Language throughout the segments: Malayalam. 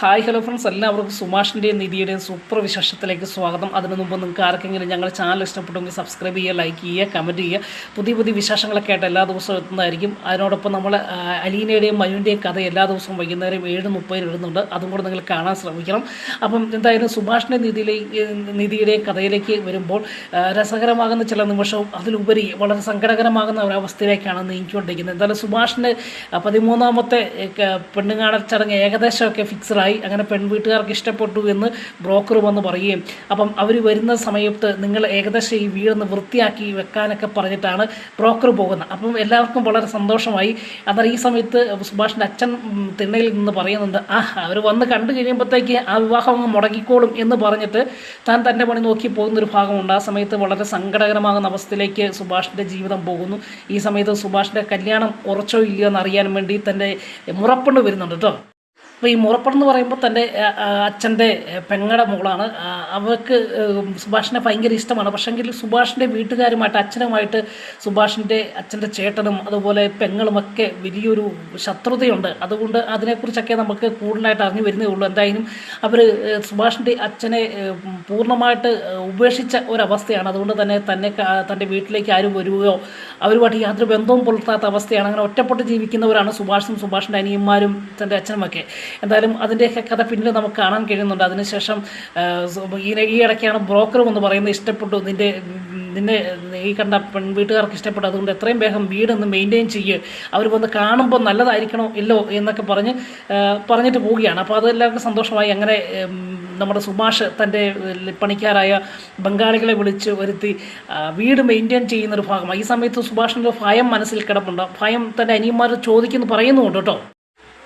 ഹായ് ഹലോ ഫ്രണ്ട്സ്, എല്ലാവർക്കും സുമാഷിൻ്റെയും നിധിയുടെയും സൂപ്പർ വിശേഷത്തിലേക്ക് സ്വാഗതം. അതിനു മുമ്പ് നിങ്ങൾക്ക് ആർക്കെങ്കിലും ഞങ്ങളുടെ ചാനൽ ഇഷ്ടപ്പെട്ടെങ്കിൽ സബ്സ്ക്രൈബ് ചെയ്യുക, ലൈക്ക് ചെയ്യുക, കമൻറ്റ് ചെയ്യുക. പുതിയ പുതിയ വിശേഷങ്ങളൊക്കെ ആയിട്ട് എല്ലാ ദിവസവും എത്തുന്നതായിരിക്കും. അതിനോടൊപ്പം നമ്മൾ അലീനയുടെയും മനുവിൻ്റെയും കഥ എല്ലാ ദിവസവും വൈകുന്നേരം 7:30 വരുന്നുണ്ട്. അതും കൂടെ നിങ്ങൾ കാണാൻ ശ്രമിക്കണം. അപ്പം എന്തായാലും സുഭാഷിൻ്റെ നിധിയുടെയും കഥയിലേക്ക് വരുമ്പോൾ രസകരമാകുന്ന ചില നിമിഷവും അതിലുപരി വളരെ സങ്കടകരമാകുന്ന ഒരവസ്ഥയിലേക്കാണ് നീങ്ങിക്കൊണ്ടിരിക്കുന്നത്. എന്തായാലും സുഭാഷിൻ്റെ 13ാമത്തെ പെണ്ണുകാണൽ ചടങ്ങ് ഏകദേശമൊക്കെ ഫിക്സഡായി. അങ്ങനെ പെൺവീട്ടുകാർക്ക് ഇഷ്ടപ്പെട്ടു എന്ന് ബ്രോക്കർ വന്ന് പറയുകയും അപ്പം അവർ വരുന്ന സമയത്ത് നിങ്ങൾ ഏകദേശം ഈ വീടൊന്ന് വൃത്തിയാക്കി വെക്കാനൊക്കെ പറഞ്ഞിട്ടാണ് ബ്രോക്കർ പോകുന്നത്. അപ്പം എല്ലാവർക്കും വളരെ സന്തോഷമായി. എന്നാൽ ഈ സമയത്ത് സുഭാഷിൻ്റെ അച്ഛൻ തിണ്ണയിൽ നിന്ന് പറയുന്നുണ്ട്, അവർ വന്ന് കണ്ടു കഴിയുമ്പോഴത്തേക്ക് ആ വിവാഹം അങ്ങ് മുടങ്ങിക്കോളും എന്ന് പറഞ്ഞിട്ട് താൻ തൻ്റെ പണി നോക്കി പോകുന്നൊരു ഭാഗമുണ്ട്. ആ സമയത്ത് വളരെ സങ്കടകരമാകുന്ന അവസ്ഥയിലേക്ക് സുഭാഷിൻ്റെ ജീവിതം പോകുന്നു. ഈ സമയത്ത് സുഭാഷിൻ്റെ കല്യാണം ഉറച്ചോ ഇല്ലയോ എന്നറിയാൻ വേണ്ടി തൻ്റെ മുറപ്പെണ്ണ് വരുന്നുണ്ട് കേട്ടോ. അപ്പോൾ ഈ മുറപ്പെണ്ണെന്ന് പറയുമ്പോൾ തൻ്റെ അച്ഛൻ്റെ പെങ്ങളുടെ മോളാണ്. അവർക്ക് സുഭാഷിനെ ഭയങ്കര ഇഷ്ടമാണ്. പക്ഷേങ്കിൽ സുഭാഷിൻ്റെ വീട്ടുകാരുമായിട്ട് അച്ഛനുമായിട്ട് സുഭാഷിൻ്റെ അച്ഛൻ്റെ ചേട്ടനും അതുപോലെ പെങ്ങളുമൊക്കെ വലിയൊരു ശത്രുതയുണ്ട്. അതുകൊണ്ട് അതിനെക്കുറിച്ചൊക്കെ നമുക്ക് കൂടുതലായിട്ട് അറിഞ്ഞു വരുന്നേ ഉള്ളൂ. എന്തായാലും അവർ സുഭാഷിൻ്റെ അച്ഛനെ പൂർണ്ണമായിട്ട് ഉപേക്ഷിച്ച ഒരവസ്ഥയാണ്. അതുകൊണ്ട് തന്നെ തൻ്റെ വീട്ടിലേക്ക് ആരും വരികയോ അവരുമായിട്ട് യാതൊരു ബന്ധവും പുലർത്താത്ത അവസ്ഥയാണ്. അങ്ങനെ ഒറ്റപ്പെട്ട് ജീവിക്കുന്നവരാണ് സുഭാഷിൻ്റെ അനിയന്മാരും തൻ്റെ അച്ഛനുമൊക്കെ. എന്തായാലും അതിൻ്റെയൊക്കെ കഥ പിന്നീട് നമുക്ക് കാണാൻ കഴിയുന്നുണ്ട്. അതിനുശേഷം ഈ ഇടയ്ക്കാണ് ബ്രോക്കർ എന്ന് പറയുന്നത്, ഇഷ്ടപ്പെട്ടു നിന്നെ ഈ കണ്ട പെൺവീട്ടുകാർക്ക് ഇഷ്ടപ്പെട്ടു, അതുകൊണ്ട് എത്രയും വേഗം വീടൊന്ന് മെയിൻറ്റെയിൻ ചെയ്യുക, അവർ വന്ന് കാണുമ്പോൾ നല്ലതായിരിക്കണോ ഇല്ലോ എന്നൊക്കെ പറഞ്ഞിട്ട് പോവുകയാണ്. അപ്പോൾ അതെല്ലാവർക്കും സന്തോഷമായി. അങ്ങനെ നമ്മുടെ സുഭാഷ് തൻ്റെ പണിക്കാരായ ബംഗാളികളെ വിളിച്ച് വരുത്തി വീട് മെയിൻറ്റെയിൻ ചെയ്യുന്നൊരു ഭാഗമാണ്. ഈ സമയത്ത് സുഭാഷിൻ്റെ ഭയം മനസ്സിൽ കിടപ്പുണ്ട്. ഭയം തൻ്റെ അനിയന്മാർ പറയുന്നുണ്ട് കേട്ടോ.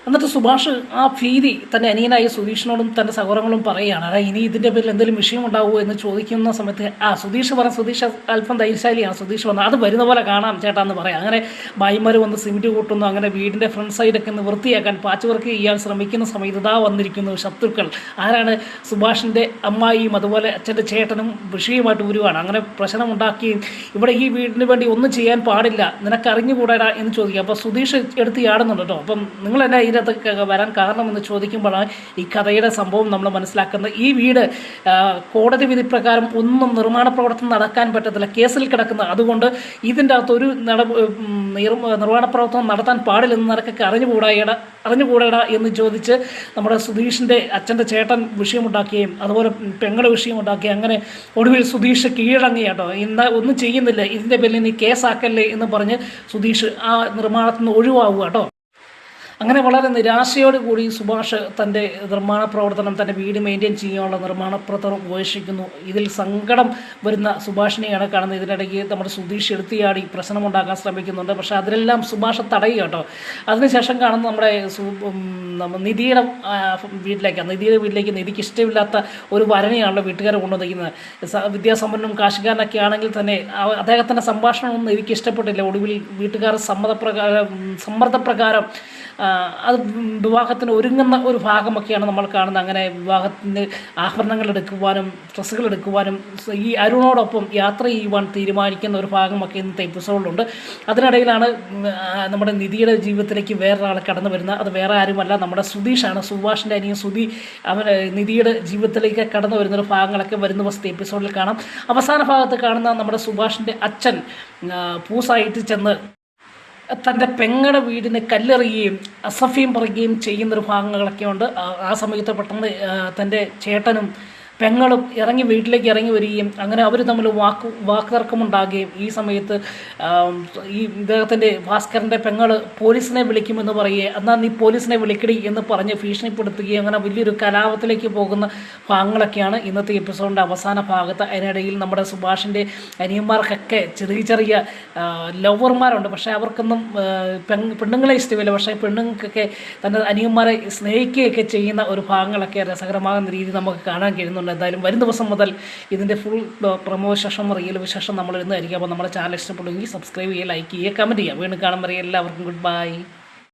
എന്നിട്ട് സുഭാഷ് ആ ഭീതി തൻ്റെ അനിയനായ സുധീഷിനോടും തൻ്റെ സഹോദരങ്ങളും പറയുകയാണ്, ഇനി ഇതിൻ്റെ പേരിൽ എന്തെങ്കിലും വിഷയം ഉണ്ടാവുമോ എന്ന് ചോദിക്കുന്ന സമയത്ത് സുധീഷ് അല്പം ധൈര്യശാലിയാണ്. സുധീഷ് വന്ന് അത് വരുന്ന പോലെ കാണാം ചേട്ടാ എന്ന് പറയാം. അങ്ങനെ ഭായിമാർ വന്ന് സിമെൻറ്റ് കൂട്ടുന്നു. അങ്ങനെ വീടിൻ്റെ ഫ്രണ്ട് സൈഡൊക്കെ ഒന്ന് വൃത്തിയാക്കാൻ പാച്ച് വർക്ക് ചെയ്യാൻ ശ്രമിക്കുന്ന സമയത്ത് ഇതാ വന്നിരിക്കുന്നു ശത്രുക്കൾ. ആരാണ്? സുഭാഷിൻ്റെ അമ്മായിയും അതുപോലെ അച്ഛൻ്റെ ചേട്ടനും വിഷയമായിട്ട് വരുവാണ്. അങ്ങനെ പ്രശ്നമുണ്ടാക്കുകയും ഇവിടെ ഈ വീടിന് വേണ്ടി ഒന്നും ചെയ്യാൻ പാടില്ല, നിനക്ക് അറിഞ്ഞുകൂടാ എന്ന് ചോദിക്കുക. അപ്പോൾ സുധീഷ് എടുത്ത് ചാടുന്നുണ്ട് കേട്ടോ. അപ്പം നിങ്ങളെന്നെ ഇതിനകത്തൊക്കെ വരാൻ കാരണമെന്ന് ചോദിക്കുമ്പോഴാണ് ഈ കഥയുടെ സംഭവം നമ്മൾ മനസ്സിലാക്കുന്നത്. ഈ വീട് കോടതി വിധി പ്രകാരം ഒന്നും നിർമ്മാണ പ്രവർത്തനം നടക്കാൻ പറ്റത്തില്ല, കേസിൽ കിടക്കുന്ന. അതുകൊണ്ട് ഇതിൻ്റെ അകത്തൊരു നിർമ്മാണ പ്രവർത്തനം നടത്താൻ പാടില്ലെന്ന് നിനക്കൊക്കെ അറിഞ്ഞുകൂടാ എന്ന് ചോദിച്ച് നമ്മുടെ സുധീഷിൻ്റെ അച്ഛൻ്റെ ചേട്ടൻ വിഷയമുണ്ടാക്കുകയും അതുപോലെ പെങ്ങളുടെ വിഷയമുണ്ടാക്കി. അങ്ങനെ ഒടുവിൽ സുധീഷ് കീഴടങ്ങിയാട്ടോ, ഒന്നും ചെയ്യുന്നില്ല, ഇതിൻ്റെ പേരിൽ നീ കേസാക്കല്ലേ എന്ന് പറഞ്ഞ് സുധീഷ് ആ നിർമ്മാണത്തിൽ നിന്ന് ഒഴിവാകുക കേട്ടോ. അങ്ങനെ വളരെ നിരാശയോടുകൂടി സുഭാഷ് തൻ്റെ നിർമ്മാണ പ്രവർത്തനം, തൻ്റെ വീട് മെയിൻറ്റെയിൻ ചെയ്യാനുള്ള നിർമ്മാണ പ്രവർത്തനം ഉപേക്ഷിക്കുന്നു. ഇതിൽ സങ്കടം വരുന്ന സുഭാഷിനെയാണ് കാണുന്നത്. ഇതിനിടയ്ക്ക് നമ്മുടെ സുധീഷ് എടുത്തിയാടി പ്രശ്നമുണ്ടാക്കാൻ ശ്രമിക്കുന്നുണ്ട്. പക്ഷേ അതിലെല്ലാം സുഭാഷ് തടയുക കേട്ടോ. അതിനുശേഷം കാണുന്ന നമ്മുടെ നിധിയുടെ വീട്ടിലേക്ക് നിധിക്ക് ഇഷ്ടമില്ലാത്ത ഒരു വരനെയാണല്ലോ വീട്ടുകാരെ കൊണ്ടുവന്നിരിക്കുന്നത്. വിദ്യാസമ്പന്നനും കാശുകാരനൊക്കെ ആണെങ്കിൽ തന്നെ അദ്ദേഹത്തിൻ്റെ സംഭാഷണമൊന്നും നിധിക്ക് ഇഷ്ടപ്പെട്ടില്ല. ഒടുവിൽ വീട്ടുകാർ സമ്മർദ്ദപ്രകാരം അത് വിവാഹത്തിന് ഒരുങ്ങുന്ന ഒരു ഭാഗമൊക്കെയാണ് നമ്മൾ കാണുന്നത്. അങ്ങനെ വിവാഹത്തിന് ആഭരണങ്ങൾ എടുക്കുവാനും ഡ്രസ്സുകൾ എടുക്കുവാനും ഈ അരുണോടൊപ്പം യാത്ര ചെയ്യുവാൻ തീരുമാനിക്കുന്ന ഒരു ഭാഗമൊക്കെ ഇന്നത്തെ എപ്പിസോഡിലുണ്ട്. അതിനിടയിലാണ് നമ്മുടെ നിധിയുടെ ജീവിതത്തിലേക്ക് വേറൊരാൾ കടന്നു വരുന്നത്. അത് വേറെ ആരുമല്ല, നമ്മുടെ സുധീഷാണ്. സുഭാഷിൻ്റെ അനിയൻ സുധി നിധിയുടെ ജീവിതത്തിലേക്ക് കടന്നു വരുന്നൊരു ഭാഗങ്ങളൊക്കെ വരുന്ന ദിവസത്തെ എപ്പിസോഡിൽ കാണാം. അവസാന ഭാഗത്ത് കാണുന്ന നമ്മുടെ സുഭാഷിൻ്റെ അച്ഛൻ പൂസായിട്ട് ചെന്ന് തൻ്റെ പെങ്ങളുടെ വീടിന് കല്ലെറിയുകയും അസഭ്യം പറയുകയും ചെയ്യുന്നൊരു ഭാഗങ്ങളൊക്കെ ഉണ്ട്. ആ സമയത്ത് പെട്ടെന്ന് തൻ്റെ ചേട്ടനും പെങ്ങളും വീട്ടിലേക്ക് ഇറങ്ങി വരികയും അങ്ങനെ അവർ തമ്മിൽ വാക്കുതർക്കമുണ്ടാകുകയും ഈ സമയത്ത് ഈ ഇദ്ദേഹത്തിൻ്റെ ഭാസ്കരൻ്റെ പെങ്ങൾ പോലീസിനെ വിളിക്കുമെന്ന് പറയുകയും എന്നാൽ നീ പോലീസിനെ വിളിക്കടി എന്ന് പറഞ്ഞ് ഭീഷണിപ്പെടുത്തുകയും അങ്ങനെ വലിയൊരു കലാപത്തിലേക്ക് പോകുന്ന ഭാഗങ്ങളൊക്കെയാണ് ഇന്നത്തെ എപ്പിസോഡിൻ്റെ അവസാന ഭാഗത്ത്. അതിനിടയിൽ നമ്മുടെ സുഭാഷിൻ്റെ അനിയന്മാർക്കൊക്കെ ചെറിയ ലവർമാരുണ്ട്. പക്ഷേ അവർക്കൊന്നും പെണ്ണുങ്ങളെ ഇഷ്ടമില്ല. പക്ഷേ പെണ്ണുങ്ങൾക്കൊക്കെ തൻ്റെ അനിയന്മാരെ സ്നേഹിക്കുകയൊക്കെ ചെയ്യുന്ന ഒരു ഭാഗങ്ങളൊക്കെ രസകരമാകുന്ന രീതി നമുക്ക് കാണാൻ കഴിയുന്നുണ്ട്. എന്തായാലും വരും ദിവസം മുതൽ ഇതിൻ്റെ ഫുൾ പ്രമോ വിശേഷം റിയൽ വിശേഷം നമ്മൾ ഇടുന്നതായിരിക്കും. അപ്പോൾ നമ്മുടെ ചാനൽ ഇഷ്ടപ്പെടുമെങ്കിൽ സബ്സ്ക്രൈബ് ചെയ്യുക, ലൈക്ക് ചെയ്യുക, കമൻറ്റ് ചെയ്യുക. വീണ്ടും കാണാൻ പറയുക. എല്ലാവർക്കും ഗുഡ് ബൈ.